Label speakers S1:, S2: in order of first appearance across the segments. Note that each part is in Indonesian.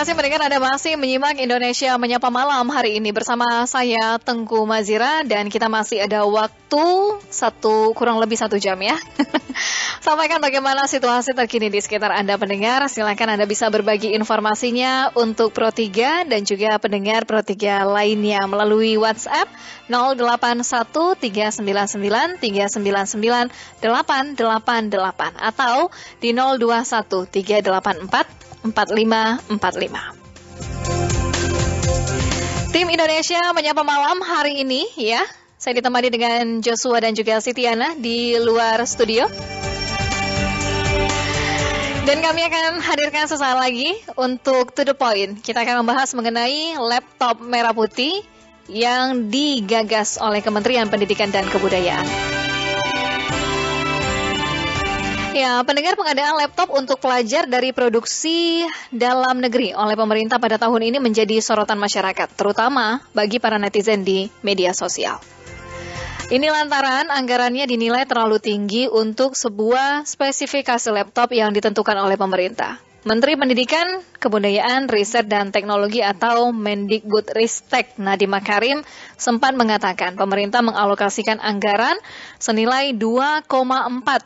S1: kasih mendengar Anda masih menyimak Indonesia Menyapa Malam hari ini bersama saya Tengku Mazira dan kita masih ada waktu kurang lebih 1 jam ya. Sampaikan bagaimana situasi terkini di sekitar Anda pendengar. Silakan Anda bisa berbagi informasinya untuk Pro 3 dan juga pendengar Pro 3 lainnya melalui WhatsApp 081399399888 atau di 021384 4545. Tim Indonesia Menyapa Malam hari ini ya. Saya ditemani dengan Joshua dan juga Sitiana di luar studio. Dan kami akan hadirkan sesaat lagi untuk To The Point. Kita akan membahas mengenai laptop merah putih yang digagas oleh Kementerian Pendidikan dan Kebudayaan. Ya, pendengar, pengadaan laptop untuk pelajar dari produksi dalam negeri oleh pemerintah pada tahun ini menjadi sorotan masyarakat, terutama bagi para netizen di media sosial. Ini lantaran anggarannya dinilai terlalu tinggi untuk sebuah spesifikasi laptop yang ditentukan oleh pemerintah. Menteri Pendidikan, Kebudayaan, Riset, dan Teknologi atau Mendikbudristek Nadiem Makarim sempat mengatakan pemerintah mengalokasikan anggaran senilai 2,4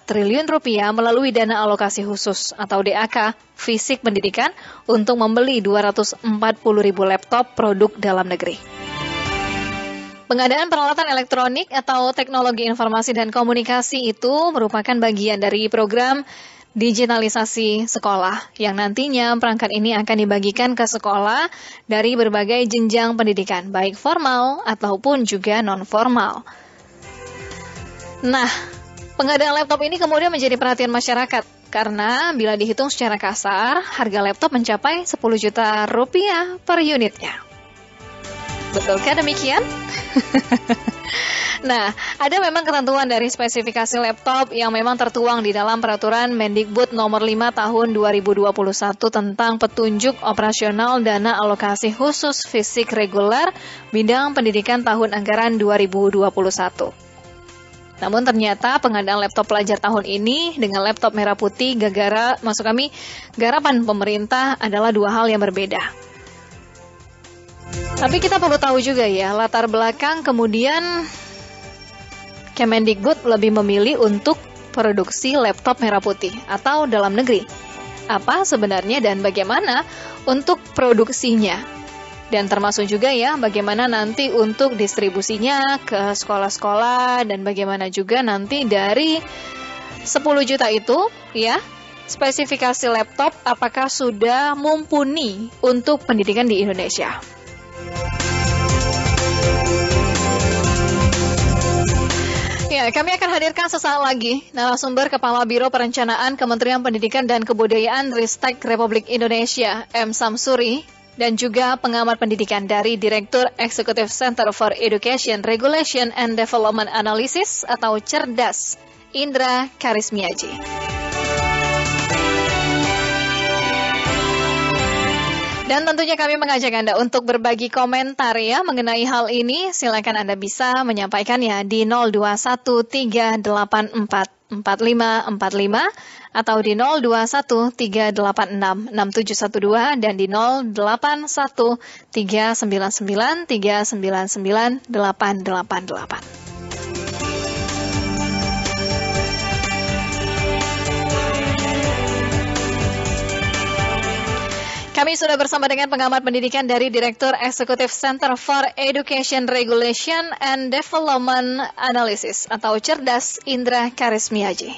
S1: triliun rupiah melalui dana alokasi khusus atau DAK fisik pendidikan untuk membeli 240 ribu laptop produk dalam negeri. Pengadaan peralatan elektronik atau teknologi informasi dan komunikasi itu merupakan bagian dari program digitalisasi sekolah yang nantinya perangkat ini akan dibagikan ke sekolah dari berbagai jenjang pendidikan, baik formal ataupun juga non-formal. Nah, pengadaan laptop ini kemudian menjadi perhatian masyarakat karena bila dihitung secara kasar, harga laptop mencapai 10 juta rupiah per unitnya. Betulkah demikian? Nah, ada memang ketentuan dari spesifikasi laptop yang memang tertuang di dalam peraturan Mendikbud nomor 5 tahun 2021 tentang petunjuk operasional dana alokasi khusus fisik reguler bidang pendidikan tahun anggaran 2021. Namun ternyata pengadaan laptop pelajar tahun ini dengan laptop merah putih garapan pemerintah adalah dua hal yang berbeda. Tapi kita perlu tahu juga ya, latar belakang kemudian Kemendikbud lebih memilih untuk produksi laptop merah putih atau dalam negeri. Apa sebenarnya dan bagaimana untuk produksinya? Dan termasuk juga ya bagaimana nanti untuk distribusinya ke sekolah-sekolah dan bagaimana juga nanti dari 10 juta itu ya, spesifikasi laptop apakah sudah mumpuni untuk pendidikan di Indonesia? Ya, kami akan hadirkan sesaat lagi narasumber Kepala Biro Perencanaan Kementerian Pendidikan dan Kebudayaan Ristek Republik Indonesia, M. Samsuri, dan juga pengamat pendidikan dari Direktur Executive Center for Education, Regulation and Development Analysis atau CERDAS, Indra Karismiaji. Dan tentunya kami mengajak Anda untuk berbagi komentar ya mengenai hal ini. Silakan Anda bisa menyampaikannya di 0213844545 atau di 0213866712 dan di 081399399888. Kami sudah bersama dengan pengamat pendidikan dari Direktur Executive Center for Education, Regulation and Development Analysis atau CERDAS, Indra Karismiaji.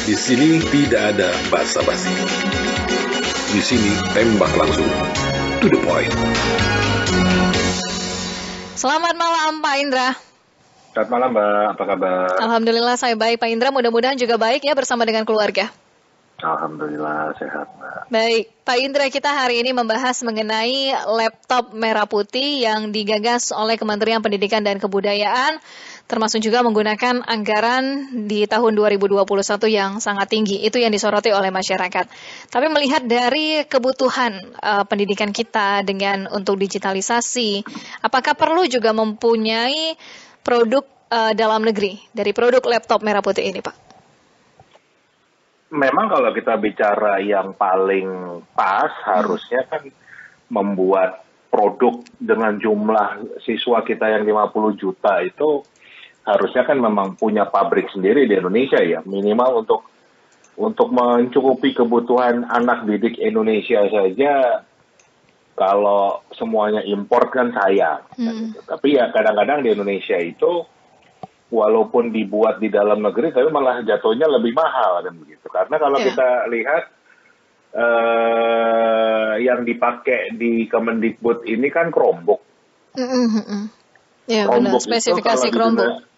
S2: Di sini tidak ada basa-basi. Di sini tembak langsung, to the point.
S1: Selamat malam Pak Indra.
S3: Selamat malam Mbak, apa kabar?
S1: Alhamdulillah saya baik Pak Indra, mudah-mudahan juga baik ya bersama dengan keluarga.
S3: Alhamdulillah sehat Mbak.
S1: Baik, Pak Indra, kita hari ini membahas mengenai laptop merah putih yang digagas oleh Kementerian Pendidikan dan Kebudayaan, termasuk juga menggunakan anggaran di tahun 2021 yang sangat tinggi. Itu yang disoroti oleh masyarakat. Tapi melihat dari kebutuhan pendidikan kita dengan untuk digitalisasi, apakah perlu juga mempunyai produk dalam negeri dari produk laptop merah putih ini, Pak?
S3: memang kalau kita bicara yang paling pas, harusnya kan membuat produk dengan jumlah siswa kita yang 50 juta itu harusnya kan memang punya pabrik sendiri di Indonesia ya, minimal untuk mencukupi kebutuhan anak didik Indonesia saja. Kalau semuanya import kan sayang. Gitu. Tapi ya kadang-kadang di Indonesia itu walaupun dibuat di dalam negeri tapi malah jatuhnya lebih mahal kan begitu. Karena kalau kita lihat yang dipakai di Kemendikbud ini kan Chromebook.
S1: Ya, benar. Spesifikasi Chromebook.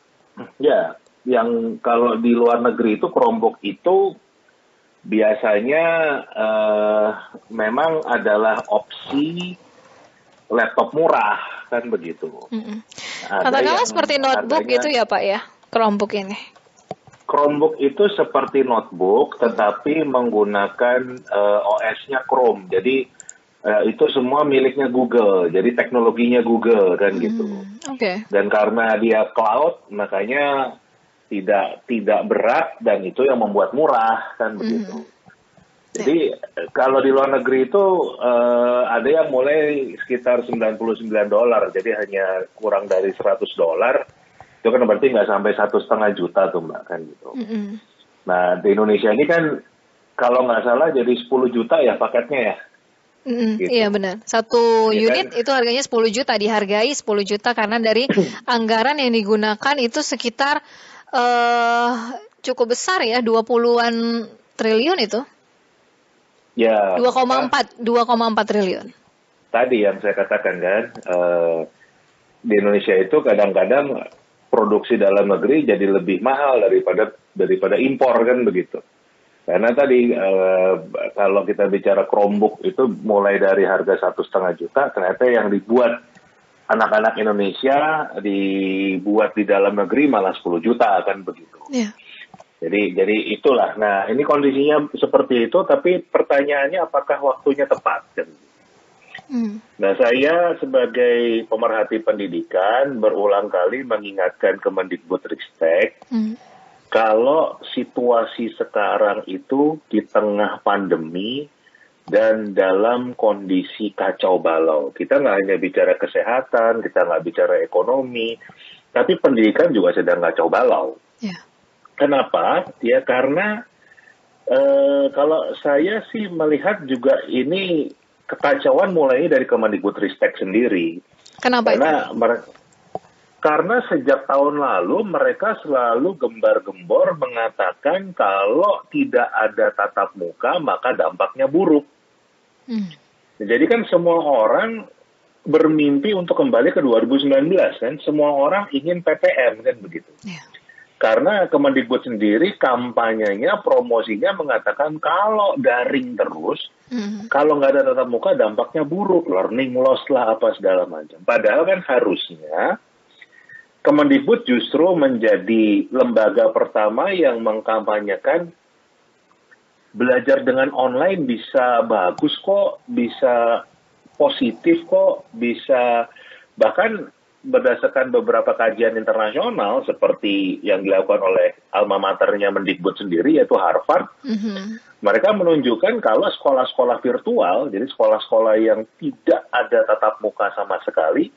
S3: Ya, yang kalau di luar negeri itu Chromebook itu biasanya memang adalah opsi laptop murah kan begitu.
S1: Katakanlah seperti notebook gitu ya Pak ya, Chromebook ini.
S3: Chromebook itu seperti notebook tetapi menggunakan OS-nya Chrome. Jadi itu semua miliknya Google. Jadi teknologinya Google kan gitu. Dan karena dia cloud makanya tidak berat dan itu yang membuat murah kan begitu. Jadi kalau di luar negeri itu ada yang mulai sekitar $99, jadi hanya kurang dari $100. Itu kan berarti nggak sampai 1,5 juta tuh Mbak kan gitu. Nah di Indonesia ini kan kalau nggak salah jadi 10 juta ya paketnya ya.
S1: Gitu. Iya benar. Satu unit kan? Itu harganya 10 juta, dihargai 10 juta karena dari anggaran yang digunakan itu sekitar cukup besar ya, 20-an triliun itu.
S3: Ya.
S1: 2,4 triliun.
S3: Tadi yang saya katakan kan, di Indonesia itu kadang-kadang produksi dalam negeri jadi lebih mahal daripada impor kan begitu. Karena tadi kalau kita bicara Chromebook itu mulai dari harga 1,5 juta, ternyata yang dibuat anak-anak Indonesia dibuat di dalam negeri malah 10 juta kan begitu. Jadi itulah. Nah ini kondisinya seperti itu, tapi pertanyaannya apakah waktunya tepat kan? Nah saya sebagai pemerhati pendidikan berulang kali mengingatkan Kemendikbudristek. Kalau situasi sekarang itu di tengah pandemi dan dalam kondisi kacau balau. Kita nggak hanya bicara kesehatan, kita nggak bicara ekonomi, tapi pendidikan juga sedang kacau balau. Kenapa? Ya karena kalau saya sih melihat juga ini kekacauan mulai dari Kemendikbudristek sendiri.
S1: Kenapa itu?
S3: Karena sejak tahun lalu mereka selalu gembar-gembor mengatakan kalau tidak ada tatap muka maka dampaknya buruk. Jadi kan semua orang bermimpi untuk kembali ke 2019 kan, semua orang ingin PTM kan begitu. Karena Kemendikbud sendiri kampanyenya, promosinya mengatakan kalau daring terus, kalau nggak ada tatap muka dampaknya buruk, learning loss lah apa segala macam. Padahal kan harusnya Kemendikbud justru menjadi lembaga pertama yang mengkampanyekan belajar dengan online bisa bagus kok, bisa positif kok, bisa bahkan berdasarkan beberapa kajian internasional seperti yang dilakukan oleh alma maternya Mendikbud sendiri yaitu Harvard, mereka menunjukkan kalau sekolah-sekolah virtual, jadi sekolah-sekolah yang tidak ada tatap muka sama sekali,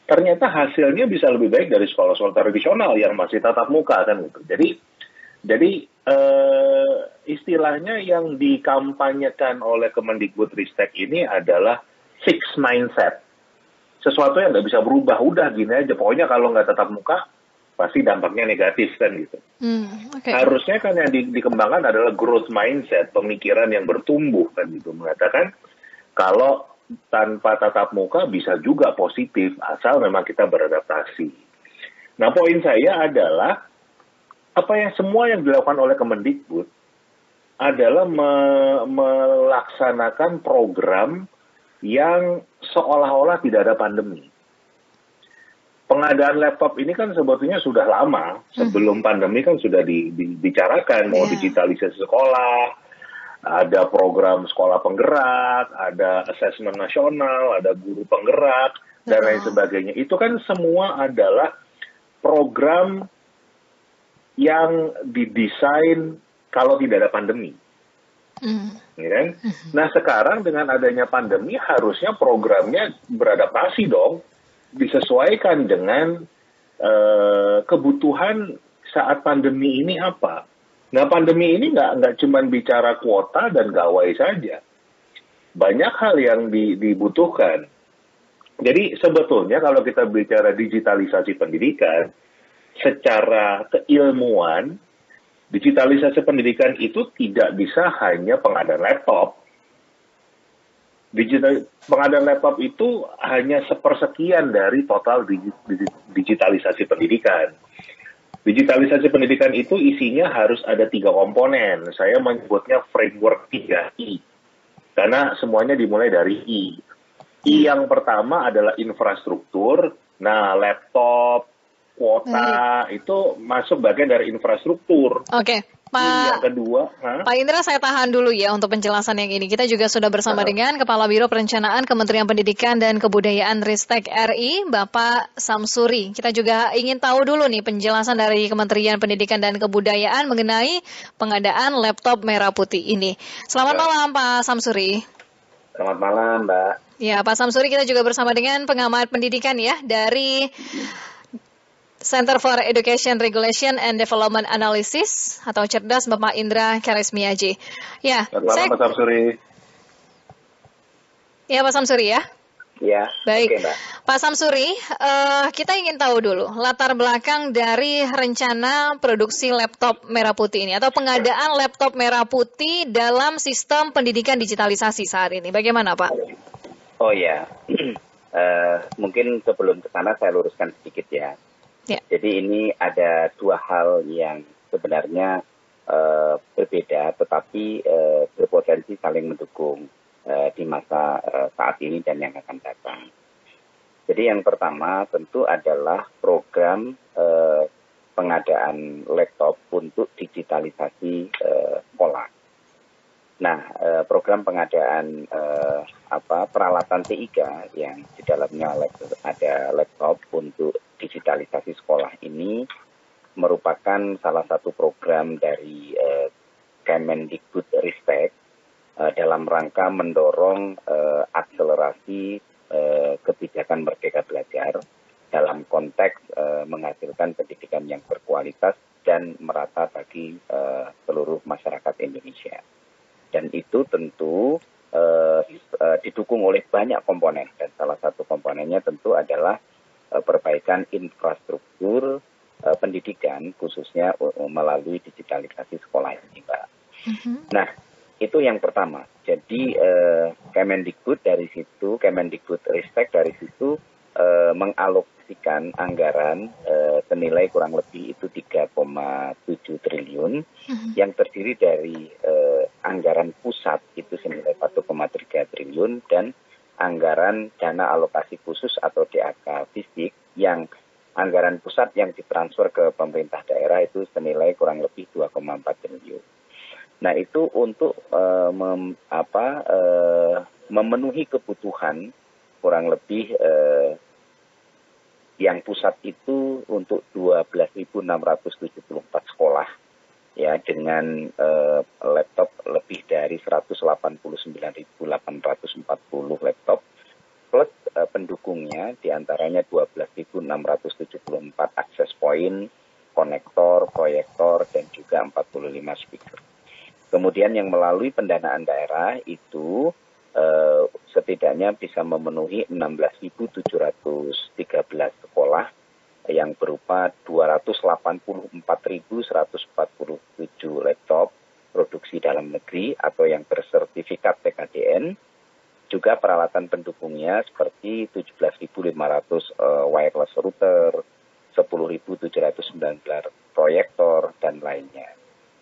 S3: ternyata hasilnya bisa lebih baik dari sekolah-sekolah tradisional yang masih tatap muka kan gitu. Jadi istilahnya yang dikampanyekan oleh Kemendikbudristek ini adalah fixed mindset. Sesuatu yang nggak bisa berubah, udah gini aja. Pokoknya kalau nggak tatap muka, pasti dampaknya negatif kan gitu. Harusnya kan yang dikembangkan adalah growth mindset, pemikiran yang bertumbuh kan gitu. Mengatakan kalau tanpa tatap muka bisa juga positif, asal memang kita beradaptasi. Nah poin saya adalah, apa yang semua yang dilakukan oleh Kemendikbud adalah melaksanakan program yang seolah-olah tidak ada pandemi. Pengadaan laptop ini kan sebetulnya sudah lama, sebelum pandemi kan sudah dibicarakan, mau digitalisasi sekolah, ada program sekolah penggerak, ada asesmen nasional, ada guru penggerak, dan lain sebagainya. Itu kan semua adalah program yang didesain kalau tidak ada pandemi. Ya kan? Nah sekarang dengan adanya pandemi harusnya programnya beradaptasi dong, disesuaikan dengan kebutuhan saat pandemi ini apa. Nah pandemi ini nggak cuma bicara kuota dan gawai saja, banyak hal yang dibutuhkan. Jadi sebetulnya kalau kita bicara digitalisasi pendidikan, secara keilmuan, digitalisasi pendidikan itu tidak bisa hanya pengadaan laptop. Pengadaan laptop itu hanya sepersekian dari total digitalisasi pendidikan. Digitalisasi pendidikan itu isinya harus ada 3 komponen. Saya menyebutnya framework 3I. Karena semuanya dimulai dari I. I yang pertama adalah infrastruktur. Nah, laptop, kuota itu masuk bagian dari infrastruktur.
S1: Oke, Pak.
S3: Yang kedua,
S1: Pak Indra, saya tahan dulu ya untuk penjelasan yang ini. Kita juga sudah bersama dengan Kepala Biro Perencanaan Kementerian Pendidikan dan Kebudayaan Ristek RI, Bapak Samsuri. Kita juga ingin tahu dulu nih penjelasan dari Kementerian Pendidikan dan Kebudayaan mengenai pengadaan laptop merah putih ini. Selamat malam, Pak Samsuri.
S4: Selamat malam, Mbak.
S1: Ya, Pak Samsuri, kita juga bersama dengan pengamat pendidikan ya dari Center for Education Regulation and Development Analysis atau CERDAS, Bapak Indra Karismiaji. Ya,
S3: Pak Samsuri.
S1: Ya, Pak Samsuri ya.
S4: Ya,
S1: baik.
S4: Oke, Mbak.
S1: Pak Samsuri, kita ingin tahu dulu latar belakang dari rencana produksi laptop merah putih ini atau pengadaan laptop merah putih dalam sistem pendidikan digitalisasi saat ini. Bagaimana, Pak?
S4: Oh ya, mungkin sebelum ke sana saya luruskan sedikit ya.
S1: Ya.
S4: Jadi ini ada 2 hal yang sebenarnya berbeda, tetapi berpotensi saling mendukung di masa saat ini dan yang akan datang. Jadi yang pertama tentu adalah program pengadaan laptop untuk digitalisasi sekolah. Nah, program pengadaan peralatan TIK yang di dalamnya ada laptop untuk digitalisasi sekolah ini merupakan salah satu program dari Kemendikbudristek dalam rangka mendorong akselerasi kebijakan Merdeka Belajar dalam konteks menghasilkan pendidikan yang berkualitas dan merata bagi seluruh masyarakat Indonesia. Dan itu tentu didukung oleh banyak komponen, dan salah satu komponennya tentu adalah perbaikan infrastruktur pendidikan, khususnya melalui digitalisasi sekolah ini, Mbak. Nah, itu yang pertama. Jadi Kemendikbud dari situ, Kemendikbudristek dari situ mengalokasikan anggaran senilai kurang lebih itu 3,7 triliun yang terdiri dari anggaran pusat itu senilai 1,3 triliun dan anggaran dana alokasi khusus atau DAK fisik yang anggaran pusat yang ditransfer ke pemerintah daerah itu senilai kurang lebih 2,4 triliun. Nah itu untuk memenuhi kebutuhan kurang lebih yang pusat itu untuk 12.674 sekolah ya dengan laptop lebih dari 189.840 laptop plus pendukungnya diantaranya 12.674 access point, konektor, proyektor dan juga 45 speaker. Kemudian yang melalui pendanaan daerah itu setidaknya bisa memenuhi 16.713 sekolah yang berupa 284.147 laptop produksi dalam negeri atau yang bersertifikat PKDN. Juga peralatan pendukungnya seperti 17.500 wireless router, 10.719 proyektor, dan lainnya.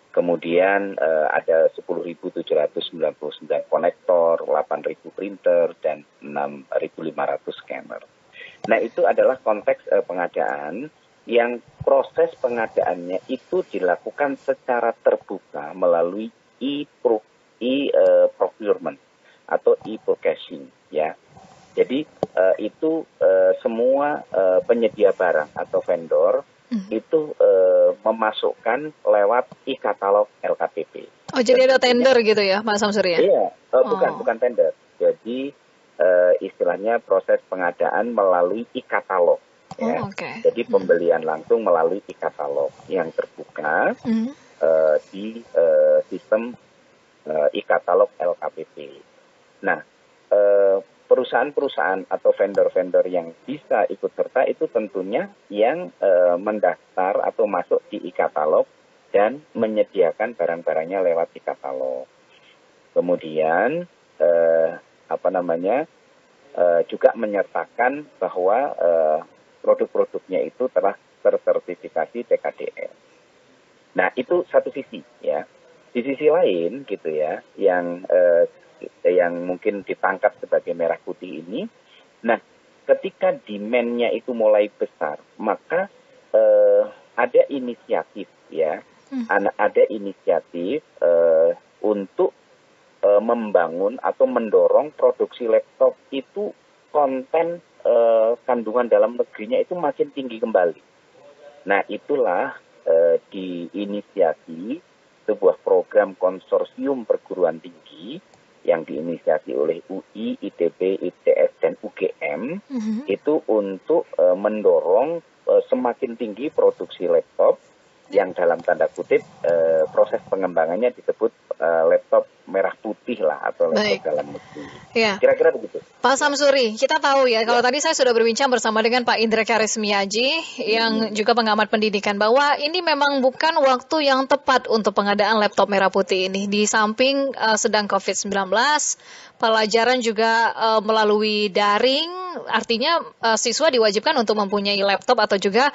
S4: Kemudian ada 10.799 konektor, 8.000 printer, dan 6.500 scanner. Nah itu adalah konteks pengadaan yang proses pengadaannya itu dilakukan secara terbuka melalui e-procurement atau e-purchasing ya. Jadi itu semua penyedia barang atau vendor itu memasukkan lewat e-katalog LKPP.
S1: Oh, jadi ada tender gitu ya, Pak Samsuri ya?
S4: Iya, bukan tender. Jadi istilahnya proses pengadaan melalui e-katalog. Ya.
S1: Okay.
S4: Jadi pembelian langsung melalui e-katalog yang terbuka di sistem e-katalog LKPP. Nah, perusahaan-perusahaan atau vendor-vendor yang bisa ikut serta itu tentunya yang mendaftar atau masuk di e-katalog dan menyediakan barang-barangnya lewat e-katalog. Kemudian juga menyertakan bahwa produk-produknya itu telah tersertifikasi TKDN. Nah, itu satu sisi ya. Di sisi lain gitu ya, yang mungkin ditangkap sebagai merah putih ini. Nah, ketika demand-nya itu mulai besar, maka ada inisiatif ya, ada inisiatif untuk membangun atau mendorong produksi laptop itu konten kandungan dalam negerinya itu makin tinggi kembali. Nah, itulah diinisiasi sebuah program konsorsium perguruan tinggi yang diinisiasi oleh UI, ITB, ITS, dan UGM itu untuk mendorong semakin tinggi produksi laptop yang dalam tanda kutip proses pengembangannya disebut laptop merah putih lah atau laptop dalam negeri. Ya. Kira-kira begitu.
S1: Pak Samsuri, kita tahu ya, kalau tadi saya sudah berbincang bersama dengan Pak Indra Karismiaji yang juga pengamat pendidikan bahwa ini memang bukan waktu yang tepat untuk pengadaan laptop merah putih ini. Di samping sedang COVID-19, pelajaran juga melalui daring, artinya siswa diwajibkan untuk mempunyai laptop atau juga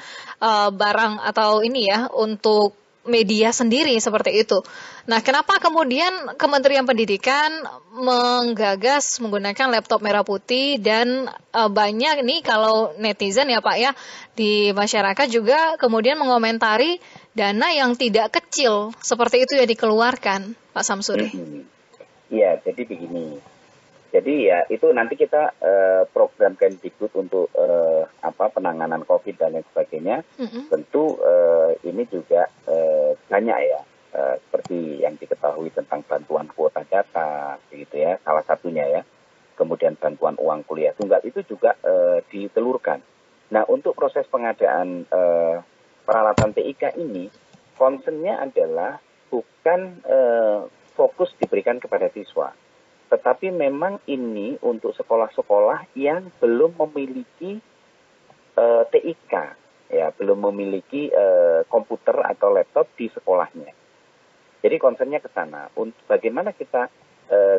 S1: barang atau ini ya untuk media sendiri seperti itu. Nah, kenapa kemudian Kementerian Pendidikan menggagas menggunakan laptop merah putih dan banyak nih kalau netizen ya Pak ya di masyarakat juga kemudian mengomentari dana yang tidak kecil seperti itu yang dikeluarkan, Pak Samsuri.
S4: Iya, jadi begini. Jadi ya itu nanti kita program Kemdikbud untuk penanganan COVID dan lain sebagainya. Tentu ini juga banyak ya seperti yang diketahui tentang bantuan kuota data, begitu ya, salah satunya ya. Kemudian bantuan uang kuliah tunggal itu juga ditelurkan. Nah, untuk proses pengadaan peralatan TIK ini, concernnya adalah bukan fokus diberikan kepada siswa. Tetapi memang ini untuk sekolah-sekolah yang belum memiliki TIK, ya, belum memiliki komputer atau laptop di sekolahnya. Jadi concernnya ke sana. Bagaimana kita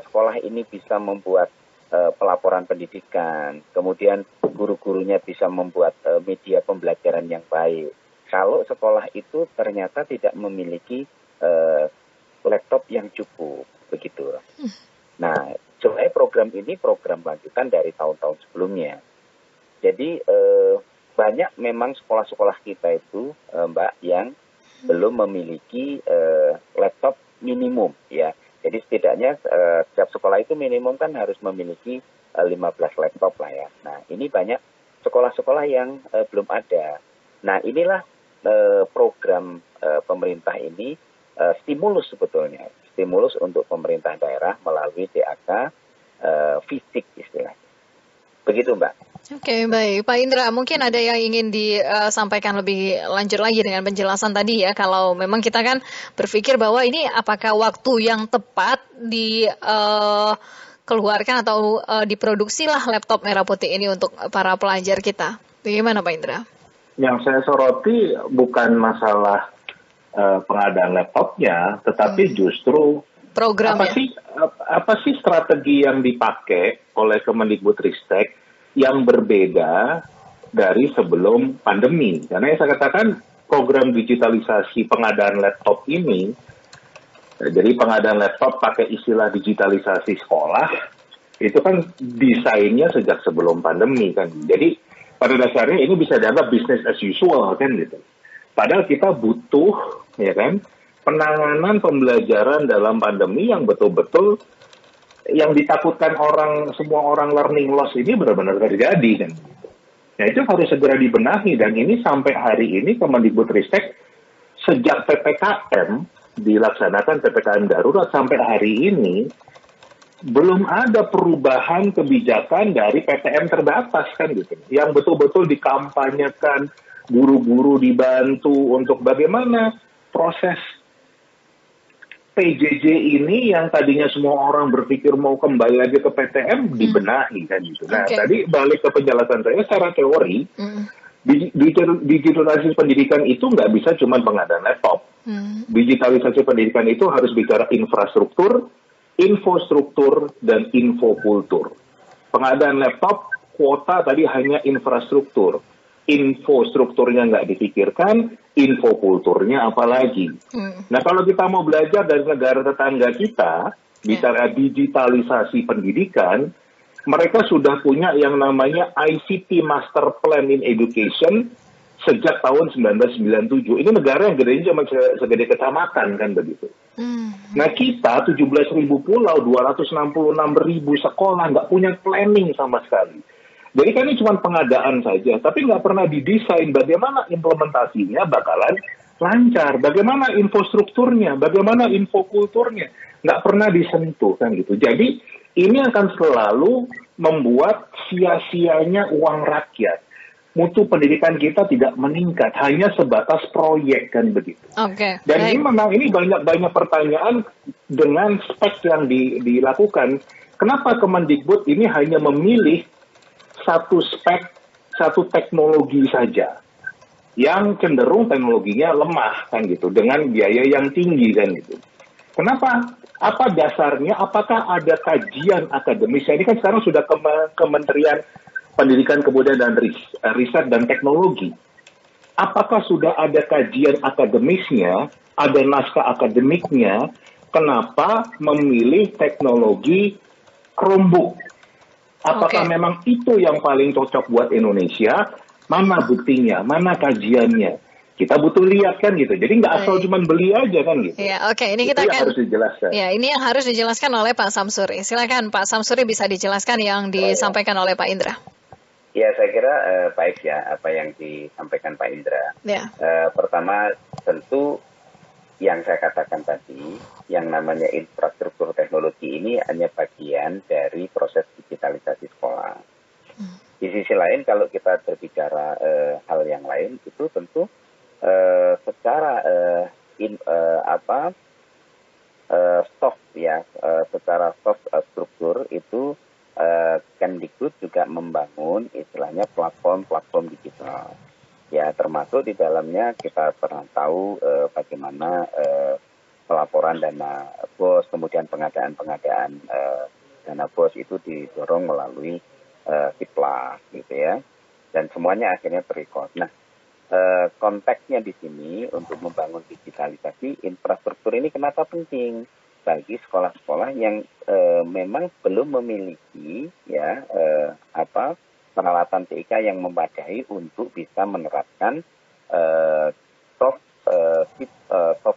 S4: sekolah ini bisa membuat pelaporan pendidikan, kemudian guru-gurunya bisa membuat media pembelajaran yang baik. Kalau sekolah itu ternyata tidak memiliki laptop yang cukup, begitu. Nah, sebenarnya program ini program lanjutan dari tahun-tahun sebelumnya. Jadi banyak memang sekolah-sekolah kita itu, Mbak, yang belum memiliki laptop minimum, ya. Jadi setidaknya setiap sekolah itu minimum kan harus memiliki 15 laptop lah ya. Nah, ini banyak sekolah-sekolah yang belum ada. Nah, inilah program pemerintah ini stimulus sebetulnya. Stimulus untuk pemerintah daerah melalui DAK fisik istilahnya. Begitu, Mbak.
S1: Oke, baik. Pak Indra, mungkin ada yang ingin disampaikan lebih lanjut lagi dengan penjelasan tadi ya. Kalau memang kita kan berpikir bahwa ini apakah waktu yang tepat dikeluarkan atau diproduksilah laptop merah putih ini untuk para pelajar kita. Bagaimana Pak Indra?
S3: Yang saya soroti bukan masalah pengadaan laptopnya, tetapi justru
S1: programnya.
S3: Apa sih strategi yang dipakai oleh Kemendikbudristek yang berbeda dari sebelum pandemi? Karena yang saya katakan program digitalisasi pengadaan laptop ini, jadi pengadaan laptop pakai istilah digitalisasi sekolah, itu kan desainnya sejak sebelum pandemi kan. Jadi pada dasarnya ini bisa dianggap business as usual kan gitu. Padahal kita butuh, ya kan, penanganan pembelajaran dalam pandemi yang betul-betul yang ditakutkan semua orang learning loss ini benar-benar terjadi kan. Nah, itu harus segera dibenahi, dan ini sampai hari ini Kemendikbudristek sejak PPKM dilaksanakan, PPKM darurat sampai hari ini belum ada perubahan kebijakan dari PTM terbatas kan gitu. Yang betul-betul dikampanyekan, guru-guru dibantu untuk bagaimana proses PJJ ini yang tadinya semua orang berpikir mau kembali lagi ke PTM dibenahi kan gitu. Nah, tadi balik ke penjelasan saya secara teori, digitalisasi pendidikan itu nggak bisa cuma pengadaan laptop. Digitalisasi pendidikan itu harus bicara infrastruktur, infostruktur, dan infokultur. Pengadaan laptop, kuota tadi hanya infrastruktur. Infostrukturnya nggak dipikirkan, infokulturnya apalagi. Nah, kalau kita mau belajar dari negara tetangga kita, bicara digitalisasi pendidikan, mereka sudah punya yang namanya ICT Master Plan in Education sejak tahun 1997. Ini negara yang gedenya cuma segede kecamatan kan begitu. Nah, kita 17.000 pulau, 266.000 sekolah nggak punya planning sama sekali. Jadi kan ini cuma pengadaan saja, tapi nggak pernah didesain bagaimana implementasinya bakalan lancar, bagaimana infostrukturnya, bagaimana infokulturnya, nggak pernah disentuh kan gitu. Jadi ini akan selalu membuat sia-sianya uang rakyat. Mutu pendidikan kita tidak meningkat, hanya sebatas proyek kan begitu. Dan ini memang ini banyak pertanyaan dengan spek yang dilakukan. Kenapa Kemendikbud ini hanya memilih satu spek, satu teknologi saja, yang cenderung teknologinya lemah kan gitu, dengan biaya yang tinggi kan gitu. Kenapa? Apa dasarnya? Apakah ada kajian akademis? Ini kan sekarang sudah Kementerian Pendidikan, Kebudayaan, dan Riset dan Teknologi. Apakah sudah ada kajian akademisnya, ada naskah akademiknya, kenapa memilih teknologi Chromebook? Apakah memang itu yang paling cocok buat Indonesia? Mana buktinya? Mana kajiannya? Kita butuh lihat kan gitu. Jadi nggak asal cuma beli aja kan gitu.
S1: Ya, ini kita
S3: akan harus dijelaskan.
S1: Ya, ini yang harus dijelaskan oleh Pak Samsuri. Silakan Pak Samsuri, bisa dijelaskan yang disampaikan oleh Pak Indra.
S4: Ya, saya kira baik ya apa yang disampaikan Pak Indra.
S1: Ya.
S4: Pertama, tentu yang saya katakan tadi, yang namanya infrastruktur teknologi ini hanya bagian dari proses digitalisasi sekolah. Di sisi lain, kalau kita berbicara hal yang lain, itu tentu secara soft ya, secara soft struktur itu Kemdikbud juga membangun istilahnya platform digital. Ya, termasuk di dalamnya kita pernah tahu bagaimana pelaporan dana BOS, kemudian pengadaan dana BOS itu didorong melalui Kiplas gitu ya. Dan semuanya akhirnya terrecord. Nah, konteksnya di sini untuk membangun digitalisasi infrastruktur ini kenapa penting bagi sekolah-sekolah yang memang belum memiliki ya peralatan TIK yang memadai untuk bisa menerapkan soft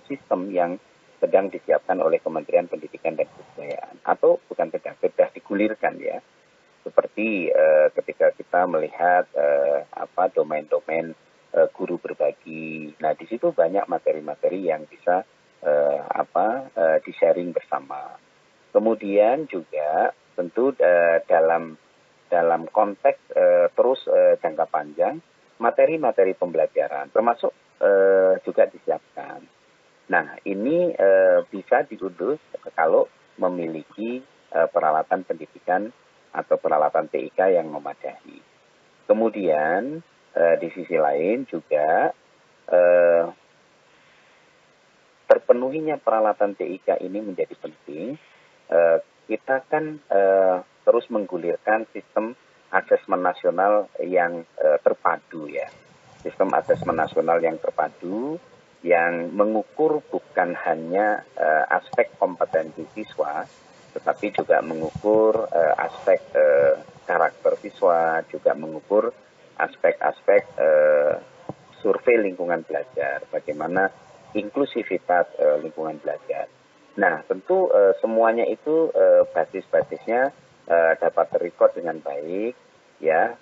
S4: system yang sedang disiapkan oleh Kementerian Pendidikan dan Kebudayaan, atau bukan sudah digulirkan ya, seperti ketika kita melihat domain-domain guru berbagi. Nah, di situ banyak materi-materi yang bisa di-sharing bersama. Kemudian juga tentu dalam konteks terus jangka panjang, materi-materi pembelajaran termasuk juga disiapkan. Nah, ini bisa diurus kalau memiliki peralatan pendidikan atau peralatan TIK yang memadai. Kemudian di sisi lain juga terpenuhinya peralatan TIK ini menjadi penting. Kita kan terus menggulirkan sistem asesmen nasional yang terpadu ya. Sistem asesmen nasional yang terpadu yang mengukur bukan hanya aspek kompetensi siswa, tetapi juga mengukur aspek karakter siswa, juga mengukur aspek-aspek survei lingkungan belajar, bagaimana inklusivitas lingkungan belajar. Nah, tentu semuanya itu basis-basisnya dapat terrecord dengan baik, ya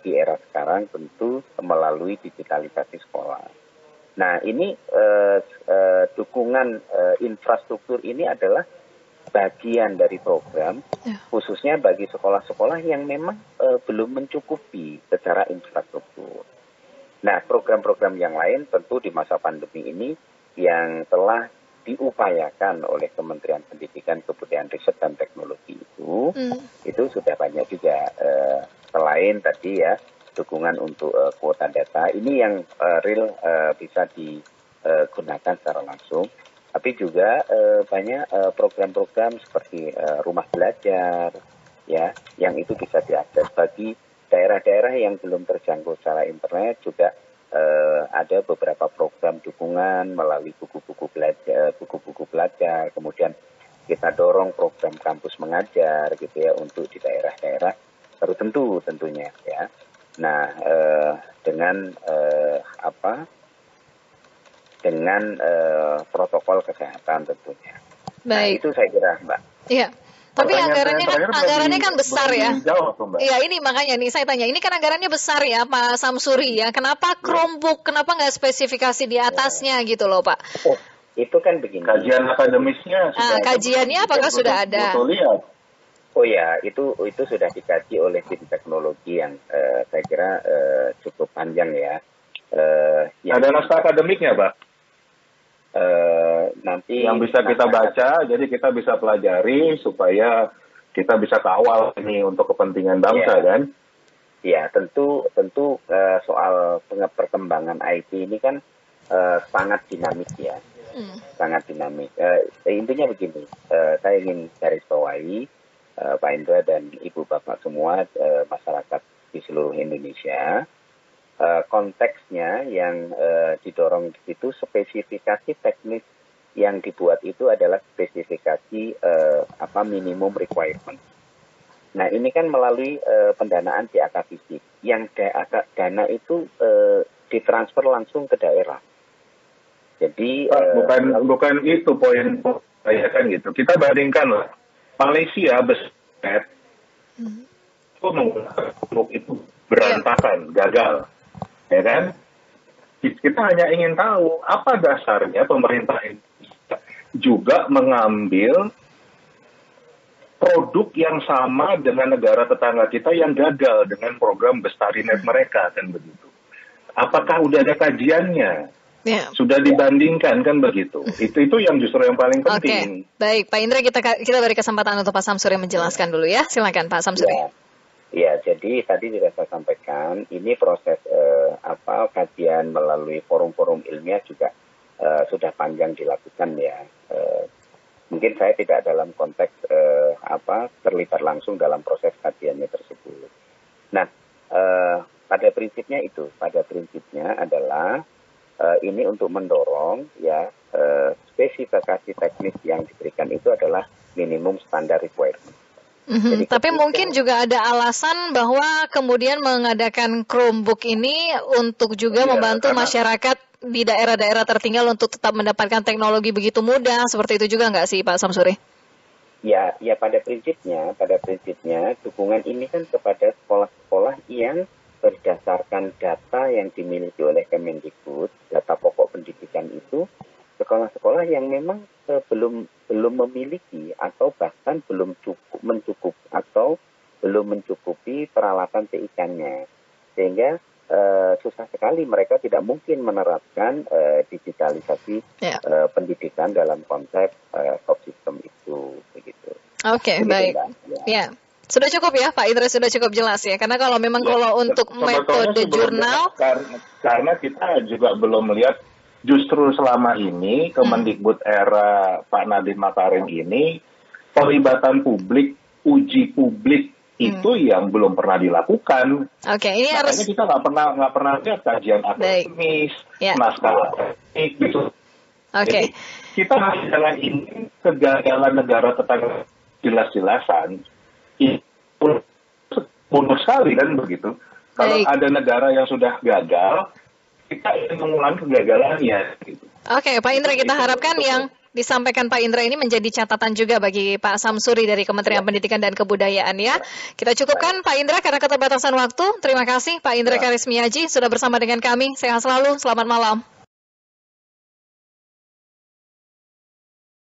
S4: di era sekarang tentu melalui digitalisasi sekolah. Nah ini dukungan infrastruktur ini adalah bagian dari program khususnya bagi sekolah-sekolah yang memang belum mencukupi secara infrastruktur. Nah, program-program yang lain tentu di masa pandemi ini yang telah diupayakan oleh Kementerian Pendidikan, Kebudayaan, Riset dan Teknologi itu sudah banyak juga. Selain tadi ya dukungan untuk kuota data, ini yang real bisa digunakan secara langsung. Tapi juga banyak program-program seperti rumah belajar, ya, yang itu bisa diakses bagi daerah-daerah yang belum terjangkau secara internet. Juga ada beberapa program dukungan melalui buku-buku belajar, kemudian kita dorong program kampus mengajar gitu ya untuk di daerah-daerah tertentu tentunya ya. Nah dengan protokol kesehatan tentunya.
S1: Baik.
S4: Nah, itu saya kira Mbak.
S1: Iya. Tapi anggarannya kan besar ya. Iya, ini makanya nih saya tanya, ini kan anggarannya besar ya Pak Samsuri ya. Kenapa Chromebook? Kenapa nggak spesifikasi di atasnya gitu loh Pak?
S4: Oh, itu kan begini.
S3: Kajian akademisnya
S1: kajiannya apakah sudah ada?
S4: Oh ya, itu sudah dikaji oleh tim teknologi yang saya kira cukup panjang ya.
S3: Ada naskah akademiknya Pak?
S4: Nanti
S3: yang bisa kita baca, jadi kita bisa pelajari supaya kita bisa kawal ini untuk kepentingan bangsa kan?
S4: Ya, tentu soal perkembangan IT ini kan sangat dinamik ya, sangat dinamik. Intinya begini, saya ingin garis bawahi Pak Indra dan Ibu Bapak semua, masyarakat di seluruh Indonesia. Konteksnya yang didorong di situ spesifikasi teknis yang dibuat itu adalah spesifikasi minimum requirement. Nah ini kan melalui pendanaan DAK fisik yang dana itu ditransfer langsung ke daerah. Jadi
S3: bukan itu poin saya kan gitu. Kita bandingkan lah Malaysia besar itu menggunakan itu berantakan, gagal. Ya kan? Kita hanya ingin tahu apa dasarnya pemerintah Indonesia juga mengambil produk yang sama dengan negara tetangga kita yang gagal dengan program Bestarinet mereka kan begitu. Apakah udah ada kajiannya? Sudah dibandingkan kan begitu. Itu yang justru yang paling penting.
S1: Oke. Baik, Pak Indra, kita beri kesempatan untuk Pak Samsuri menjelaskan dulu ya. Silakan Pak Samsuri.
S4: Ya, jadi tadi sudah saya sampaikan, ini proses kajian melalui forum-forum ilmiah juga sudah panjang dilakukan ya. Mungkin saya tidak dalam konteks terlibat langsung dalam proses kajiannya tersebut. Nah, pada prinsipnya adalah ini untuk mendorong ya spesifikasi teknis yang diberikan itu adalah minimum standar requirement.
S1: Tapi mungkin juga ada alasan bahwa kemudian mengadakan Chromebook ini untuk juga membantu masyarakat di daerah-daerah tertinggal untuk tetap mendapatkan teknologi begitu mudah. Seperti itu juga nggak sih Pak Samsuri?
S4: Ya pada prinsipnya dukungan ini kan kepada sekolah-sekolah yang berdasarkan data yang dimiliki oleh Kemendikbud, data pokok pendidikan itu, sekolah-sekolah yang memang belum memiliki atau bahkan belum mencukupi peralatan TIK-nya, sehingga susah sekali mereka tidak mungkin menerapkan digitalisasi pendidikan dalam konsep soft system itu begitu.
S1: Oke, baik. Ya. Sudah cukup ya Pak Indra, sudah cukup jelas ya, karena kalau memang kalau untuk metode jurnal
S3: karena kita juga belum melihat. Justru selama ini Kemendikbud era Pak Nadiem Makarim ini pelibatan publik, uji publik itu yang belum pernah dilakukan.
S1: Ini
S3: makanya
S1: harus
S3: kita nggak pernah lihat kajian akademis, naskah akademik gitu. Jadi kita masih dengan ini kegagalan negara tetangga jelas-jelasan itu mundur sekali kan begitu. Kalau ada negara yang sudah gagal, kita ingin mengulangi kegagalannya. Gitu.
S1: Pak Indra, kita harapkan yang disampaikan Pak Indra ini menjadi catatan juga bagi Pak Samsuri dari Kementerian Pendidikan dan Kebudayaan ya. Kita cukupkan Pak Indra karena keterbatasan waktu. Terima kasih Pak Indra Karismiaji sudah bersama dengan kami. Sehat selalu, selamat malam.